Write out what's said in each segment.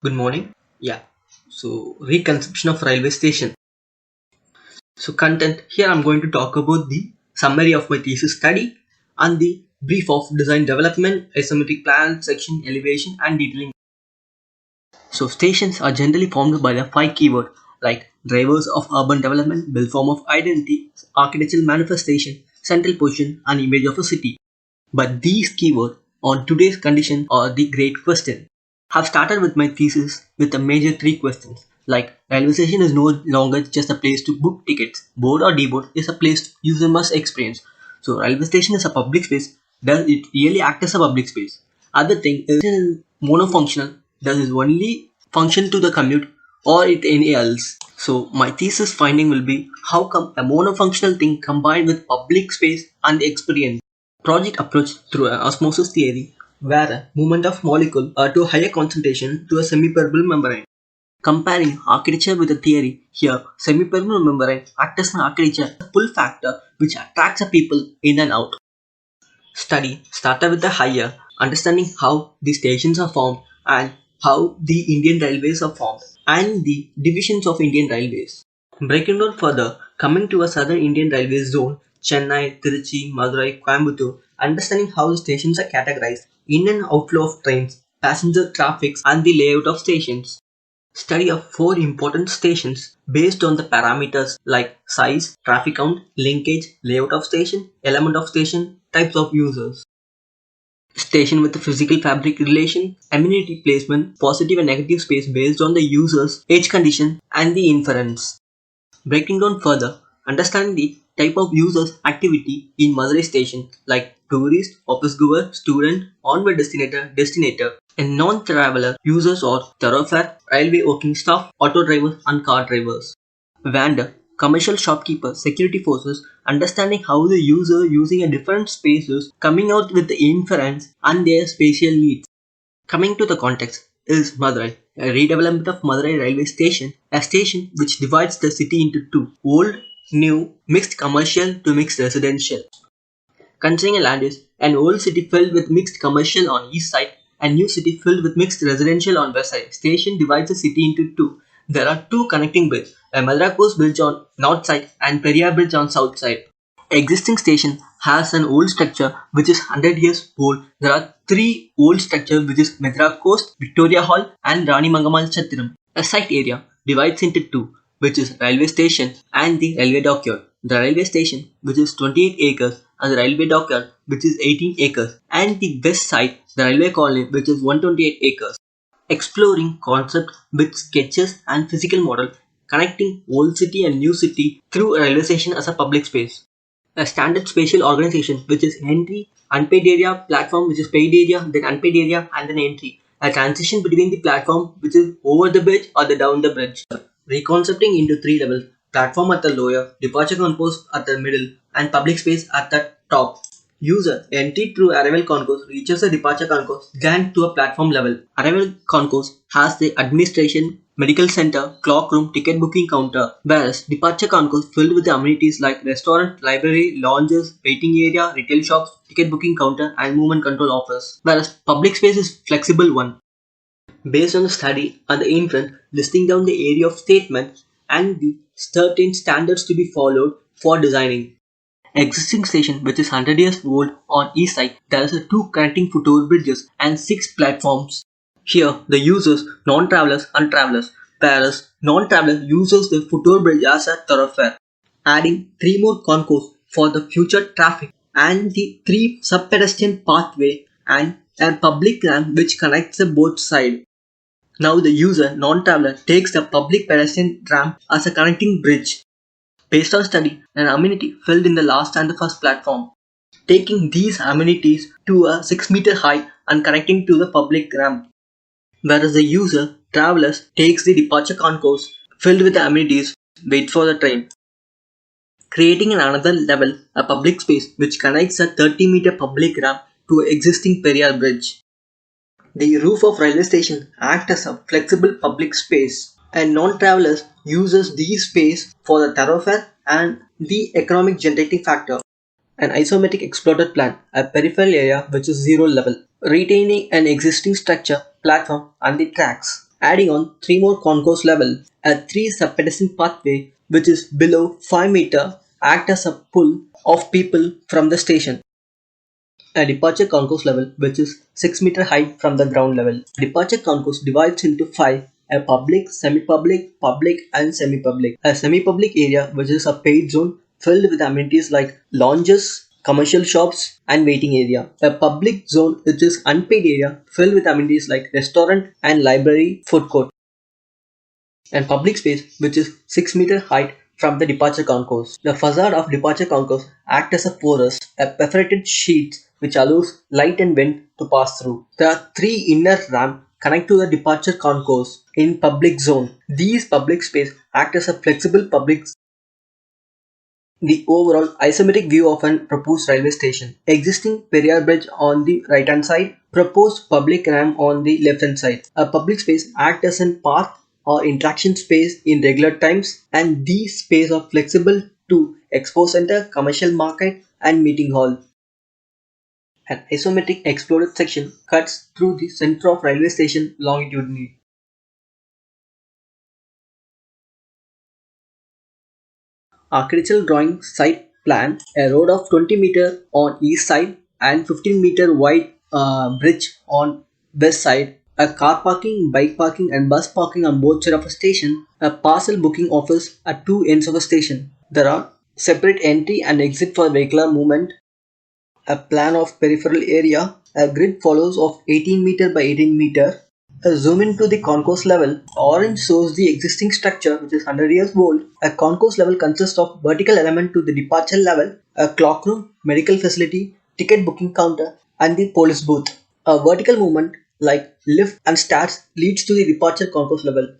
Good morning. Yeah. So reconception of railway station. So content here I'm going to talk about the summary of my thesis study and the brief of design development, isometric plan, section, elevation and detailing. So stations are generally formed by the five keywords like drivers of urban development, build form of identity, architectural manifestation, central position and image of a city. But these keywords on today's condition are the great question. I've started with my thesis with the major three questions like railway station is no longer just a place to book tickets. Board or deboard is a place user must experience. So railway station is a public space. Does it really act as a public space? Other thing is monofunctional. Does it only function to the commute or it any else? So my thesis finding will be how come a monofunctional thing combined with public space and experience. Project approach through an osmosis theory where a movement of molecule to a higher concentration to a semi-permeable membrane. Comparing architecture with a theory, here semi-permeable membrane acts as an architecture pull factor which attracts the people in and out. Study started with the higher, understanding how the stations are formed and how the Indian railways are formed and the divisions of Indian railways. Breaking down further, coming to a southern Indian railway zone, Chennai, Tiruchi, Madurai, Coimbatore, understanding how the stations are categorized, in and outflow of trains, passenger traffics, and the layout of stations. Study of four important stations based on the parameters like size, traffic count, linkage, layout of station, element of station, types of users. Station with the physical fabric relation, amenity placement, positive and negative space based on the user's age condition, and the inference. Breaking down further, understanding the type of users activity in Madurai station like tourist, office goer, student, onward destinator, and non-traveler users or thoroughfare, railway working staff, auto drivers and car drivers. Vendor, commercial shopkeeper, security forces, understanding how the user using a different spaces coming out with the inference and their spatial needs. Coming to the context is Madurai, a redevelopment of Madurai railway station, a station which divides the city into two, old, new, mixed commercial to mixed residential. Considering a land is an old city filled with mixed commercial on east side and new city filled with mixed residential on west side. Station divides the city into two. There are two connecting bridges, a Madras Coast bridge on north side and Periyar bridge on south side. Existing station has an old structure which is 100 years old. There are three old structures which is Madras Coast, Victoria Hall and Rani Mangamal Chattiram. A site area divides into two, which is railway station and the railway dockyard. The railway station, which is 28 acres, and the railway dockyard, which is 18 acres, and the west side, the railway colony, which is 128 acres. Exploring concept with sketches and physical model, connecting old city and new city through a railway station as a public space. A standard spatial organization, which is entry, unpaid area, platform, which is paid area, then unpaid area, and then entry. A transition between the platform, which is over the bridge or the down the bridge. Reconcepting into three levels, platform at the lower, departure concourse at the middle, and public space at the top. User entry through arrival concourse reaches the departure concourse, then to a platform level. Arrival concourse has the administration, medical center, clock room, ticket booking counter, whereas departure concourse filled with the amenities like restaurant, library, lounges, waiting area, retail shops, ticket booking counter, and movement control office. Whereas public space is flexible one based on the study and the inference, listing down the area of statement and the certain standards to be followed for designing. Existing station which is 100 years old on east side, there is two connecting footover bridges and 6 platforms. Here the users, non-travelers and travelers, whereas non-traveler uses the footover bridge as a thoroughfare, adding 3 more concourse for the future traffic and the 3 sub-pedestrian pathway and a public ramp which connects the both sides. Now the user, non-traveler, takes the public pedestrian ramp as a connecting bridge. Based on study, an amenity filled in the last and the first platform, taking these amenities to a 6-meter height and connecting to the public ramp. Whereas the user, travelers, takes the departure concourse filled with the amenities, wait for the train. Creating in another level a public space which connects a 30-meter public ramp to an existing Periyar bridge. The roof of railway station acts as a flexible public space and non-travelers uses this space for the thoroughfare and the economic generating factor. An isometric exploited plan, a peripheral area which is zero level, retaining an existing structure, platform and the tracks. Adding on 3 more concourse level, a 3 sub-pedestrian pathway which is below 5 meter act as a pull of people from the station. A departure concourse level which is 6 meter height from the ground level. Departure concourse divides into 5: a public, semi-public, public and semi-public. A semi-public area which is a paid zone filled with amenities like lounges, commercial shops and waiting area. A public zone which is unpaid area filled with amenities like restaurant and library, food court. And public space which is 6 meter height from the departure concourse. The facade of departure concourse act as a porous, a perforated sheet which allows light and wind to pass through. There are 3 inner ramps connect to the departure concourse in public zone. These public space act as a flexible public. The overall isometric view of an proposed railway station. Existing Periyar Bridge on the right hand side, proposed public ramp on the left hand side. A public space acts as a path or interaction space in regular times, and these spaces are flexible to expo center, commercial market and meeting hall. An isometric exploded section cuts through the center of railway station longitudinally. Architectural drawing site plan a road of 20 meter on east side and 15-meter wide bridge on west side, a car parking, bike parking and bus parking on both sides of a station, a parcel booking office at two ends of a station. There are separate entry and exit for vehicular movement, a plan of peripheral area, a grid follows of 18 meter by 18 meter. A zoom into the concourse level. Orange shows the existing structure which is 100 years old. A concourse level consists of vertical element to the departure level, a clock room, medical facility, ticket booking counter and the police booth. A vertical movement like lift and stairs leads to the departure concourse level.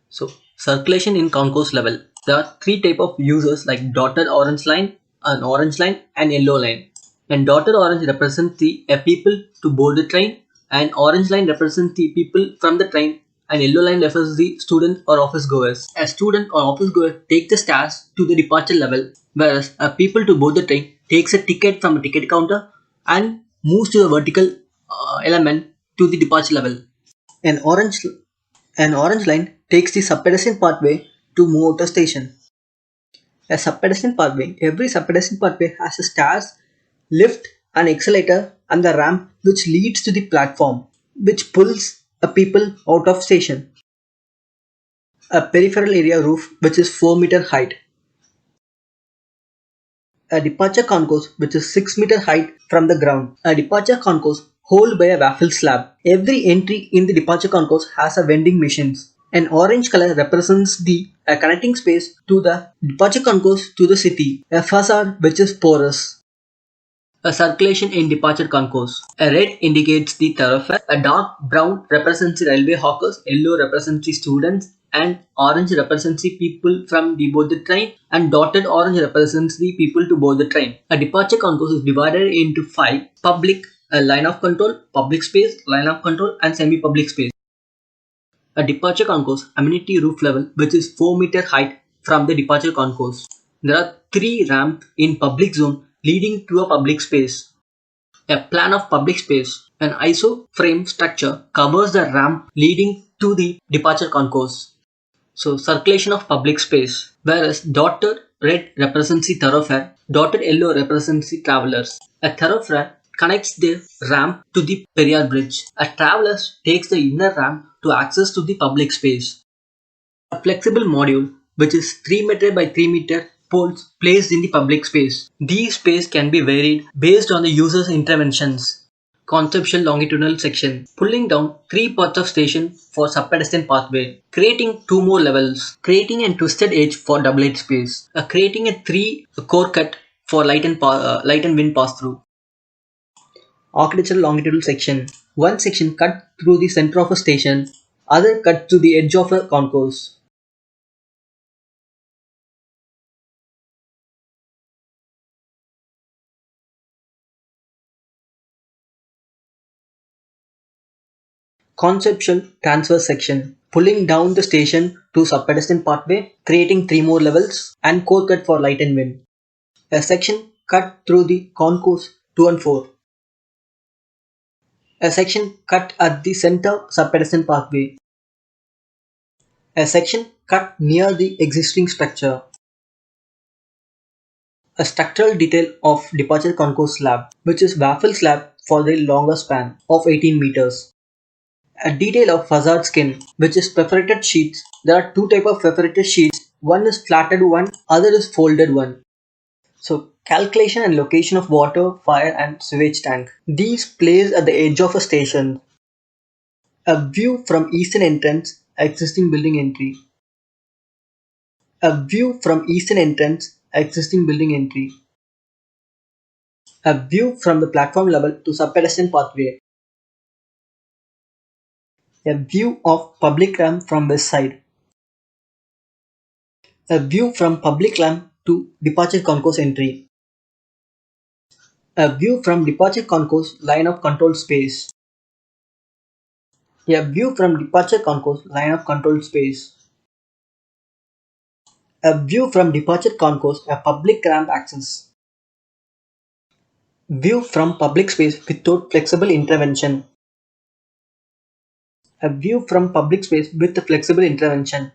So circulation in concourse level. There are 3 types of users like dotted orange line, an orange line and yellow line. And dotted orange represents the people to board the train, and orange line represents the people from the train, and yellow line refers the student or office goers. A student or office goer take the stairs to the departure level, whereas a people to board the train takes a ticket from a ticket counter and moves to the vertical element to the departure level. An orange an orange line takes the sub-pedestrian pathway to move out of station. A sub-pedestrian pathway. Every sub-pedestrian pathway has a stairs, lift, an escalator and the ramp which leads to the platform, which pulls a people out of station. A peripheral area roof which is 4 meter height. A departure concourse which is 6 meter height from the ground. A departure concourse held by a waffle slab. Every entry in the departure concourse has a vending machines. An orange color represents the connecting space to the departure concourse to the city. A facade which is porous. A circulation in departure concourse. A red indicates the thoroughfare, a dark brown represents the railway hawkers, yellow represents the students, and orange represents the people from the board the train, and dotted orange represents the people to board the train. A departure concourse is divided into 5: public, a line of control, public space, line of control, and semi-public space. A departure concourse amenity roof level which is 4 meter height from the departure concourse. There are 3 ramps in public zone leading to a public space. A plan of public space, an ISO frame structure covers the ramp leading to the departure concourse. So circulation of public space, whereas dotted red represents the thoroughfare, dotted yellow represents the travelers. A thoroughfare connects the ramp to the Periyar Bridge. A traveler takes the inner ramp to access to the public space. A flexible module which is 3 meter by 3 meter poles placed in the public space. These space can be varied based on the user's interventions. Conceptual longitudinal section, pulling down 3 parts of station for sub-pedestrian pathway, creating 2 more levels, creating a twisted edge for double edge space, creating a 3 core cut for light and wind pass through. Architectural longitudinal section, one section cut through the center of a station, other cut to the edge of a concourse. Conceptual transverse section, pulling down the station to sub-pedestrian pathway, creating 3 more levels, and core cut for light and wind. A section cut through the concourse 2 and 4. A section cut at the center subpedestrian pathway. A section cut near the existing structure. A structural detail of departure concourse slab, which is waffle slab for the longer span of 18 meters. A detail of facade skin, which is perforated sheets. There are two types of perforated sheets. One is flatted one, other is folded one. So calculation and location of water, fire and sewage tank. These placed at the edge of a station. A view from eastern entrance, existing building entry. A view from eastern entrance, existing building entry. A view from the platform level to subpedestrian pathway. A view of public ramp from west side. A view from public ramp to departure concourse entry. A view from departure concourse line of control space. A view from departure concourse line of control space. A view from departure concourse a public ramp access. View from public space without flexible intervention. A view from public space with flexible intervention.